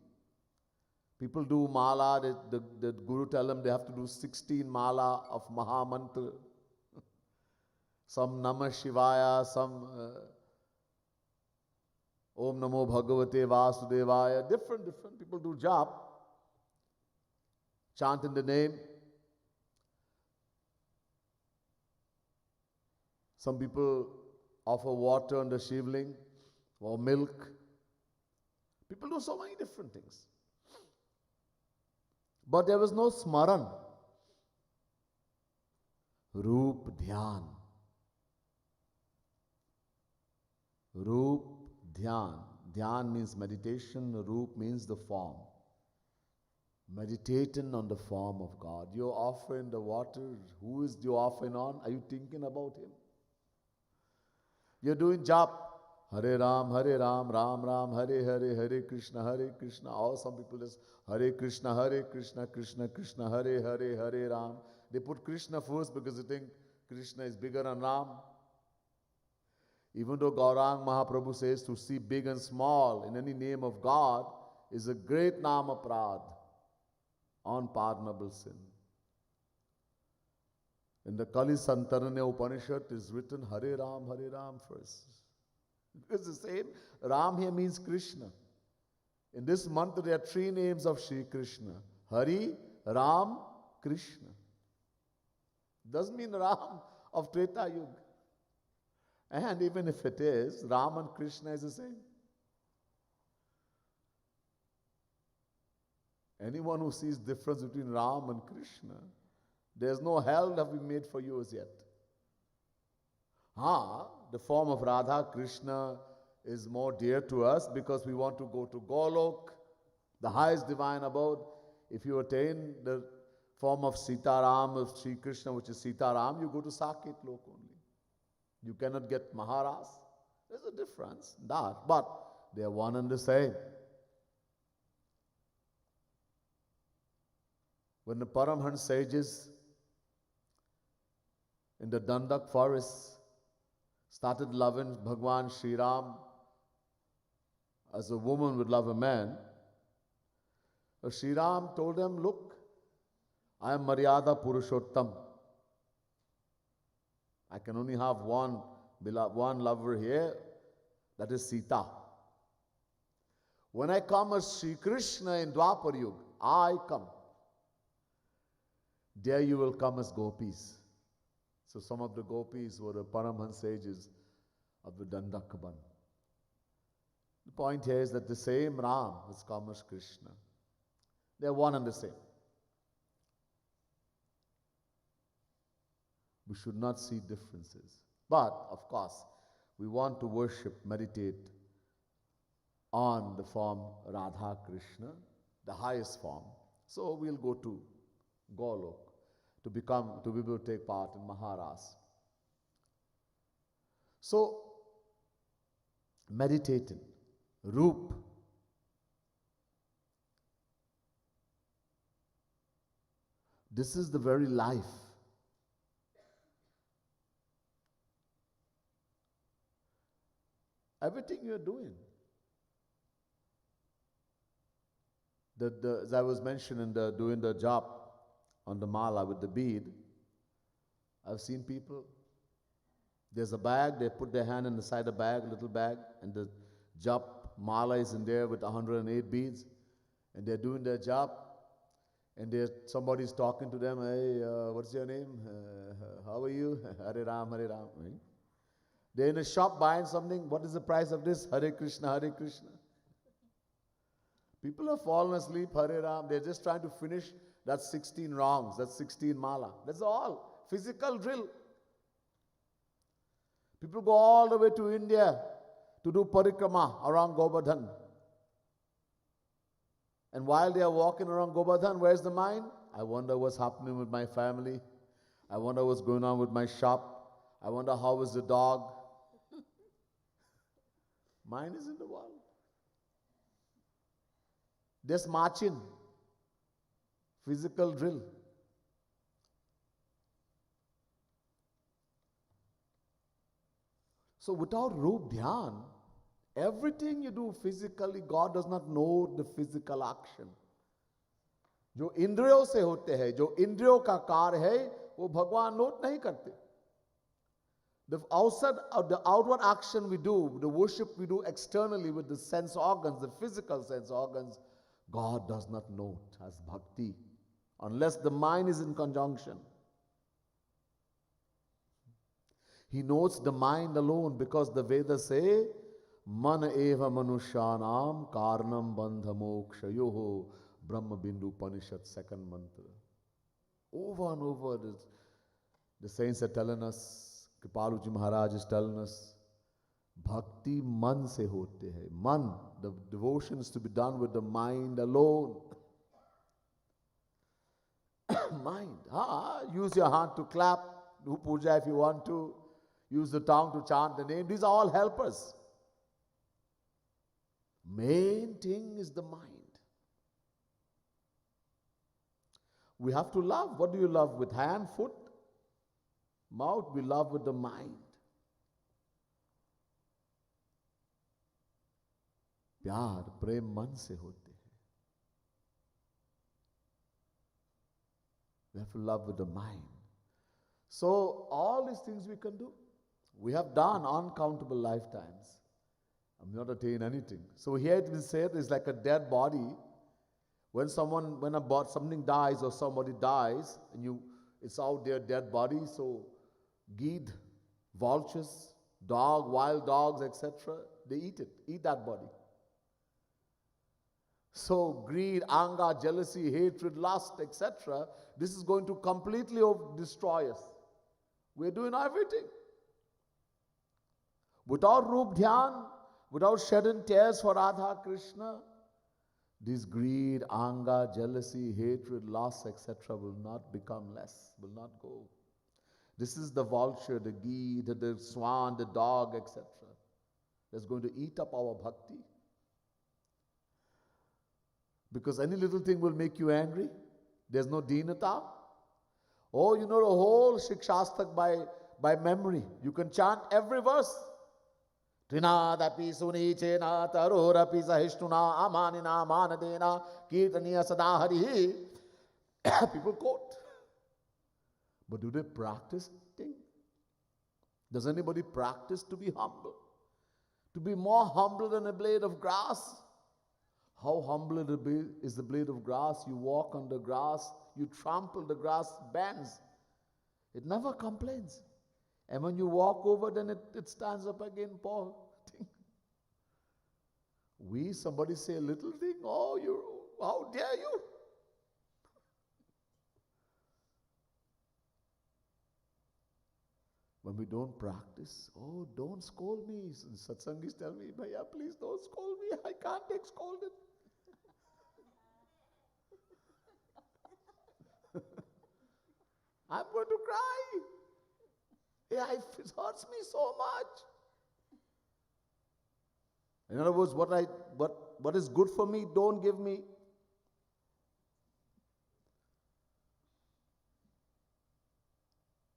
People do mala, the Guru tell them they have to do 16 mala of Mahamantra. Some Namah Shivaya, some Om Namo Bhagavate Vasudevaya. Different people do jap, chanting the name. Some people offer water on the shivling or milk. People do so many different things. But there was no smaran. Roop Dhyan. Roop Dhyan. Dhyan means meditation, Roop means the form. Meditating on the form of God. You're offering the water. Who is you offering on? Are you thinking about Him? You're doing jap. Hare Ram, Ram Ram, Hare Hare, Hare Krishna. Or some people just Hare Krishna, Krishna Krishna, Hare Hare, Hare Ram. They put Krishna first because they think Krishna is bigger than Ram. Even though Gaurang Mahaprabhu says to see big and small in any name of God is a great nama prad, unpardonable sin. In the Kali Santaranya Upanishad is written Hare Ram first. It's the same. Ram here means Krishna. In this mantra there are 3 names of Shri Krishna. Hari, Ram, Krishna. Doesn't mean Ram of Treta Yuga. And even if it is, Ram and Krishna is the same. Anyone who sees difference between Ram and Krishna, there's no hell that we made for you as yet. The form of Radha Krishna is more dear to us because we want to go to Golok, the highest divine abode. If you attain the form of Sitaram, of Sri Krishna, which is Sitaram, you go to Saket Lok only. You cannot get Maharas. There's a difference, but they are one and the same. When the Paramhans sages in the Dandak forest started loving Bhagwan Sri Ram as a woman would love a man, Sri Ram told them, look, I am Maryada Purushottam. I can only have one lover here, that is Sita. When I come as Sri Krishna in Dwapar Yuga, I come. There you will come as gopis. So some of the gopis were the Paramhans sages of the Dandakaban. The point here is that the same Ram has come as Krishna. They are one and the same. We should not see differences. But, of course, we want to worship, meditate on the form Radha Krishna, the highest form. So we'll go to Golok to be able to take part in Maharas. So, meditating, Roop, this is the very life. Everything you're doing. As I was mentioning, doing the job on the mala with the bead, I've seen people, there's a bag, they put their hand inside the bag, little bag, and the job mala is in there with 108 beads, and they're doing their job, and somebody's talking to them, hey, what's your name? How are you? Hare Ram, Hare Ram. Right? They're in a shop buying something. What is the price of this? Hare Krishna, Hare Krishna. People have fallen asleep, Hare Ram. They're just trying to finish that 16 wrongs, that 16 mala. That's all. Physical drill. People go all the way to India to do parikrama around Govardhan. And while they are walking around Govardhan, where's the mind? I wonder what's happening with my family. I wonder what's going on with my shop. I wonder how is the dog. Mind is in the world. Just marching. Physical drill. So without Roop Dhyan, everything you do physically, God does not know the physical action. जो इंद्रियों से होते हैं, जो इंद्रियों का कार्य है, वो भगवान नोट नहीं करते. The outward action we do, the worship we do externally with the sense organs, the physical sense organs, God does not note as bhakti unless the mind is in conjunction. He notes the mind alone because the Vedas say, Man eva manushyanam karnam bandha mokshayoho Brahma Bindu Upanishad, second mantra. Over and over, the saints are telling us, Kripaluji Maharaj is telling us, Bhakti man se hote hai. Man, the devotion is to be done with the mind alone. Mind. Use your hand to clap, do puja if you want to, use the tongue to chant the name. These are all helpers. Main thing is the mind. We have to love. What do you love? With hand, foot, mouth? We love with the mind. प्यार प्रेम मन से होते हैं. We have to love with the mind. So all these things we can do. We have done uncountable lifetimes. I'm not attained anything. So here it is said it's like a dead body. When something dies or somebody dies, and it's out there, dead body. So geed, vultures, wild dogs, etc. They eat that body. So greed, anger, jealousy, hatred, lust, etc. This is going to completely destroy us. We're doing everything. Without Roop Dhyan, without shedding tears for Radha Krishna, this greed, anger, jealousy, hatred, lust, etc. will not become less, will not go. This is the vulture, the geed, the swan, the dog, etc. that's going to eat up our bhakti. Because any little thing will make you angry. There's no dinata. Oh, you know the whole Shikshastak by memory. You can chant every verse. Trinadapi sunichena tarorapi sahishtuna amanina manadena kirtaniya sadahari. People quote. But do they practice thing? Does anybody practice to be humble? To be more humble than a blade of grass? How humble is the blade of grass? You walk on the grass, you trample the grass, bends. It never complains. And when you walk over, then it stands up again, Paul. Somebody say a little thing, oh, how dare you? When we don't practice, oh, don't scold me. Satsangis tell me, Bhaiya, please don't scold me. I can't take scolded. I'm going to cry. Yeah, it hurts me so much. In other words, what is good for me, don't give me.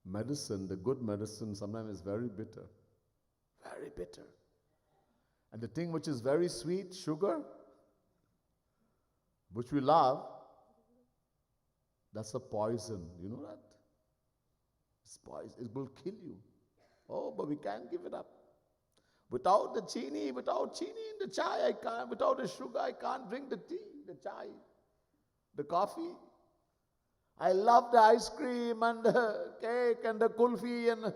Medicine, the good medicine, sometimes is very bitter. Very bitter. And the thing which is very sweet, sugar, which we love, that's a poison. You know that? It's poison. It will kill you. Oh, but we can't give it up. Without the chini in the chai, I can't. Without the sugar, I can't drink the tea, the chai, the coffee. I love the ice cream and the cake and the kulfi and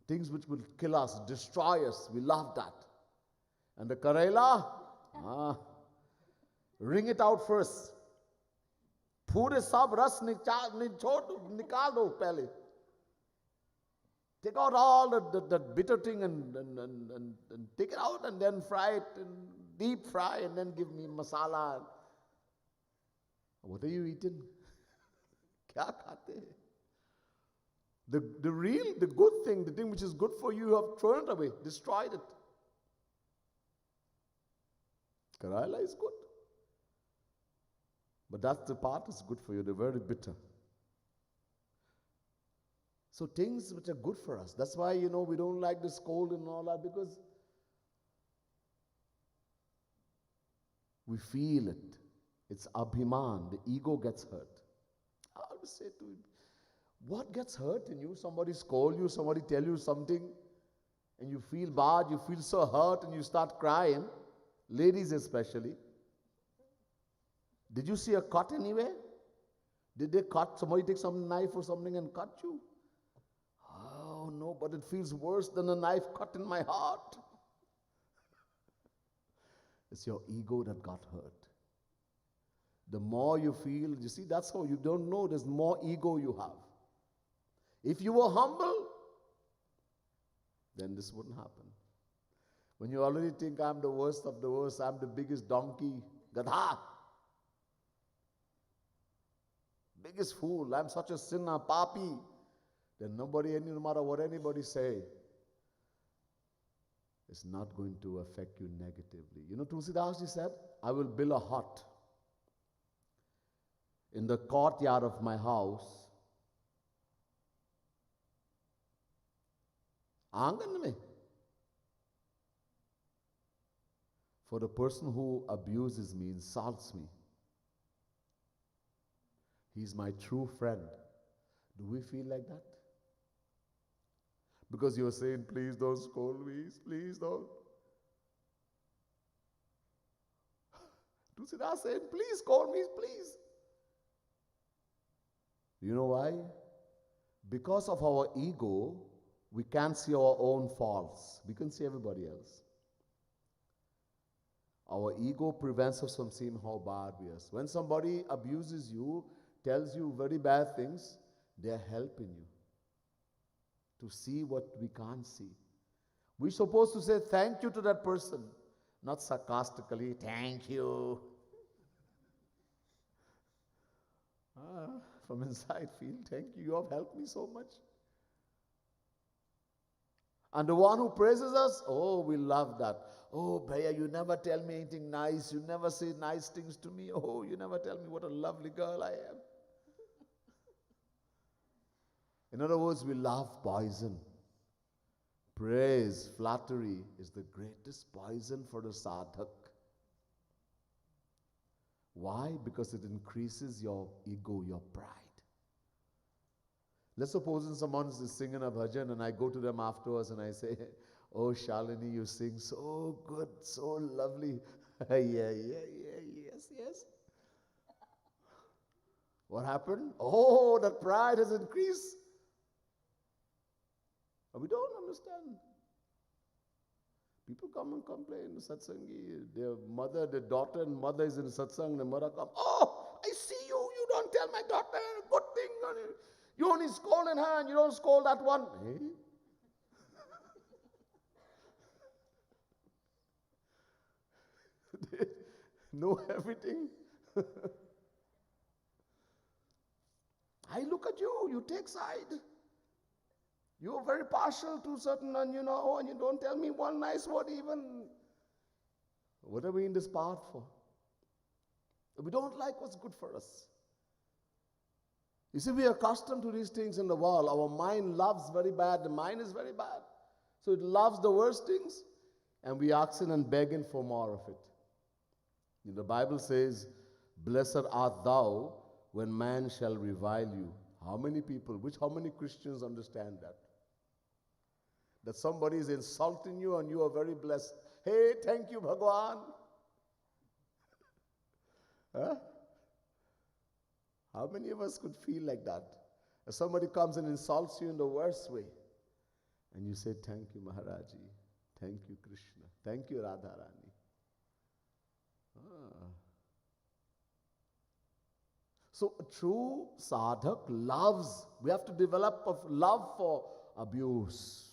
things which will kill us, destroy us. We love that. And the Karela, wring it out first. पूरे सब रस निकाल दो पहले. Take out all the bitter thing and take it out and then fry it and deep fry and then give me masala. What are you eating? Kya khate? The good thing, the thing which is good for you, you have thrown it away, destroyed it. Karala is good. But that's the part that's good for you. They're very bitter. So things which are good for us. That's why, we don't like this cold and all that, because we feel it. It's abhiman. The ego gets hurt. I always say to him, what gets hurt in you? Somebody scold you, somebody tell you something, and you feel bad, you feel so hurt, and you start crying. Ladies especially. Did you see a cut anywhere? Did they cut? Somebody take some knife or something and cut you? Oh no, but it feels worse than a knife cut in my heart. It's your ego that got hurt. The more you feel, you see, that's how you don't know, there's more ego you have. If you were humble, then this wouldn't happen. When you already think I'm the worst of the worst, I'm the biggest donkey, gadha, biggest fool, I'm such a sinner, papi, then no matter what anybody say, it's not going to affect you negatively. Tulsidas ji said, I will build a hut in the courtyard of my house, aangan mein, for the person who abuses me, insults me. He's my true friend. Do we feel like that? Because you're saying, please don't scold me, please don't. Tulsidas saying, please scold me, please. You know why? Because of our ego, we can't see our own faults. We can see everybody else. Our ego prevents us from seeing how bad we are. When somebody abuses you, tells you very bad things, they're helping you to see what we can't see. We're supposed to say thank you to that person, not sarcastically, thank you. From inside, feel thank you. You have helped me so much. And the one who praises us, oh, we love that. Oh, Bhaiya, you never tell me anything nice. You never say nice things to me. Oh, you never tell me what a lovely girl I am. In other words, we love poison. Praise, flattery is the greatest poison for the sadhak. Why? Because it increases your ego, your pride. Let's suppose someone is singing a bhajan and I go to them afterwards and I say, oh, Shalini, you sing so good, so lovely. Yes. What happened? Oh, that pride has increased. We don't understand. People come and complain, satsangi, their daughter and mother is in satsang, the mother comes, oh, I see you, you don't tell my daughter a good thing. You only scold in her and you don't scold that one. They know everything. I look at you, you take side. You are very partial to certain, and you don't tell me one nice word even. What are we in this path for? We don't like what's good for us. You see, we are accustomed to these things in the world. Our mind loves very bad. The mind is very bad. So it loves the worst things, and we asking and begging for more of it. The Bible says, blessed art thou when man shall revile you. How many Christians understand that? That somebody is insulting you and you are very blessed. Hey, thank you, Bhagwan. Huh? How many of us could feel like that? If somebody comes and insults you in the worst way, and you say, thank you, Maharaji. Thank you, Krishna. Thank you, Radharani. So a true sadhak loves. We have to develop a love for abuse.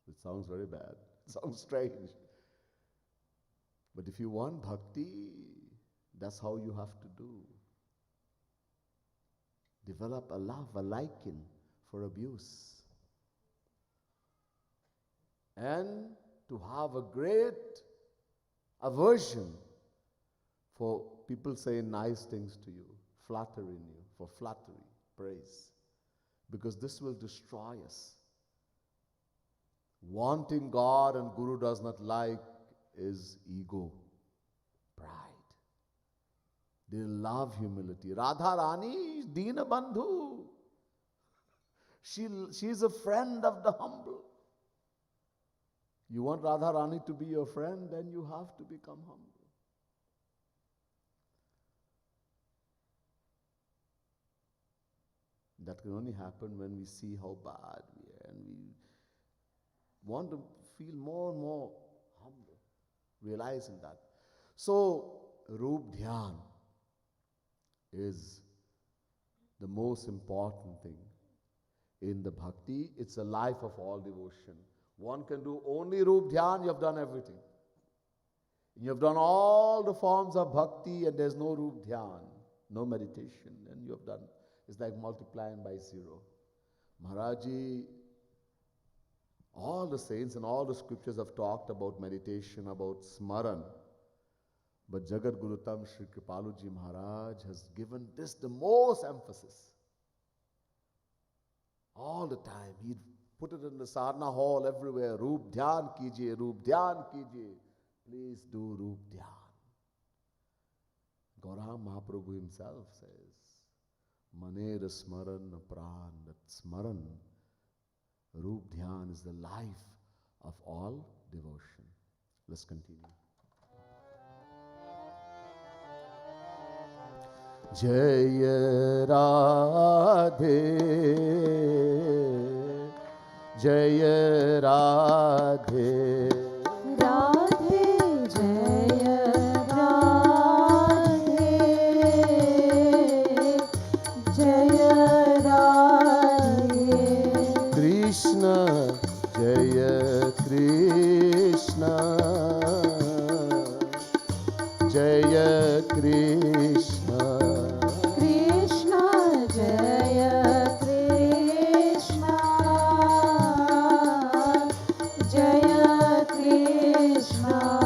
It sounds very bad. It sounds strange. But if you want bhakti, that's how you have to do. Develop a love, a liking for abuse. And to have a great aversion for people saying nice things to you, flattering you, for flattery, praise. Because this will destroy us. Wanting God and Guru does not like is ego, pride. They love humility. Radharani is Dina Bandhu. She is a friend of the humble. You want Radharani to be your friend, then you have to become humble. That can only happen when we see how bad we are and we want to feel more and more humble, realizing that. So, Roop Dhyan is the most important thing. In the bhakti, it's a life of all devotion. One can do only Roop Dhyan, you have done everything. You have done all the forms of bhakti and there's no Roop Dhyan, no meditation, and you have done. It's like multiplying by zero. Maharaji, all the saints and all the scriptures have talked about meditation, about smaran. But Jagat Guru Tam Shri Kripaluji Maharaj has given this the most emphasis. All the time. He put it in the sadhana hall everywhere. Roop Dhyan kijiye, Roop Dhyan kijiye. Please do Roop Dhyan. Gaurang Mahaprabhu himself says, Maner Smaran Pran, that Smaran, Roop Dhyan is the life of all devotion. Let's continue. Jaya Radhe, Jaya Radhe, Radhe Jaya Radhe, Jaya Radhe, Krishna Jaya Krishna, Jaya Krishna, Krishna Jaya Krishna, Jaya Krishna.